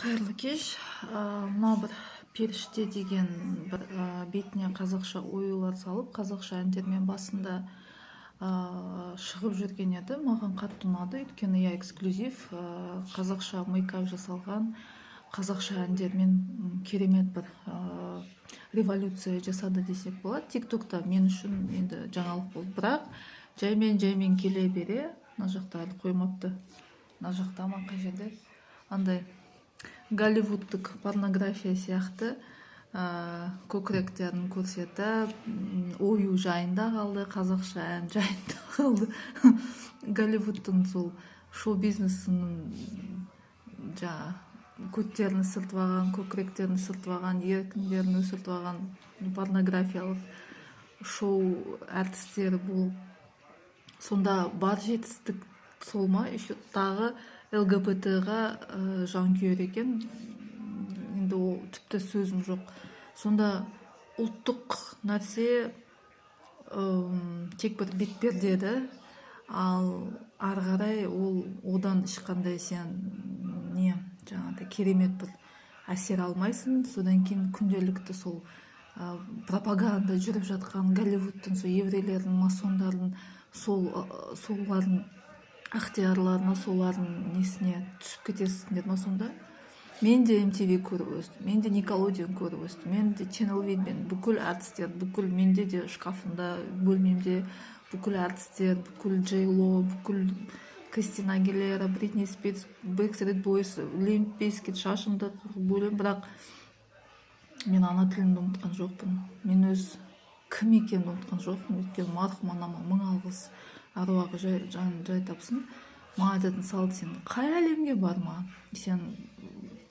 Қайырлы кеш. Мына бір періште деген бір бетіне қазақша оюлар салып, қазақша әндермен басында шығып жүрген еді. Маған қатты ұнады, өйткені эксклюзив қазақша мейкап жасалған қазақша әндермен керемет бір революция жасады десек болады. Тиктокта мен үшін енді жаңалық болды, бірақ жаймен келе бере, мына жақта әлі қоймапты, мына жақта ма қай жерде, андай голливудтық порнография сияқты көкіректерін көрсетіп, ою жайында қалды, қазақша ән жайында қалды. Голливудтың сол шоу-бизнесінің көттерін ысыртып алған, көкіректерін ысыртып алған, еркіндерін өсіртіп алған порнографиялық шоу әртістері болып, сонда бар жетістік сол ма? Еще тағы ЛГБТ-ға жанкүйер екен, енді ол тіпті сөзім жоқ. Сонда ұлттық нәрсе тек бір бетпердеді, ал ары қарай ол одан ешқандай сен жаңағыдай керемет бір әсер алмайсың. Содан кейін күнделікті сол пропаганда жүріп жатқан Голливудтың, сол еврейлердің, масондардың, солардың ықтиярларына, солардың несіне түсіп кетесіңдер ма сонда? Мен де MTV көріп өстім, мен де Никелодеон көріп өстім, мен де Channel V-мен бүкіл әртістер, бүкіл менде де шкафымда, бөлмемде бүкіл әртістер, бүкіл J.Lo, бүкіл Кристина Агилера, Бритни Спирс, Backstreet Boys, Limp Bizkit, шашымды бөлем, бірақ мен ана тілімді ұмытқан жоқпын. Мен өз кім екенімді ұмытқан жоқпын. Өйткені марқұм анама мың алғыс, аруағы жанын жай тапсын. Маған айтатын салды: сен қай әлемге барма, сен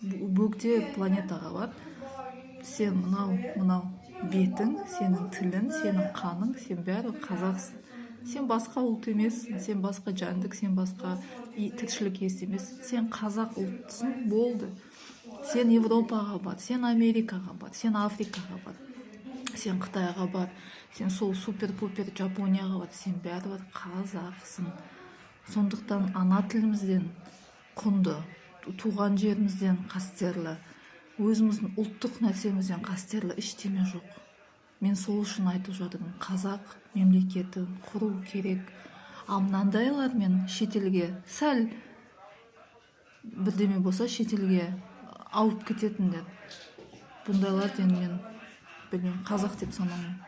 бөгде планетаға бар, сен мынау бетің, сенің тілің, сенің қаның, сен бәрі қазақсың. Сен басқа ұлт емессің, сен басқа жәндік, сен басқа тіршілік иесі емессің, сен қазақ ұлтсың, болды. Сен Европаға бар, сен Америкаға бар, сен Африкаға бар, сен Қытайға бар, сен сол супер-пупер Жапонияға бар, сен бәрібір қазақсың. Сондықтан ана тілімізден құнды, туған жерімізден қастерлі, өзіміздің ұлттық нәрсемізден қастерлі ештеме жоқ. Мен сол үшін айтып жатырмын, қазақ мемлекетін құру керек. Мынандайлармен шетелге сәл бірдеме болса шетелге ауып кететіндер. Бұндайларды енді мен білмеймін, қазақ деп санамаймын.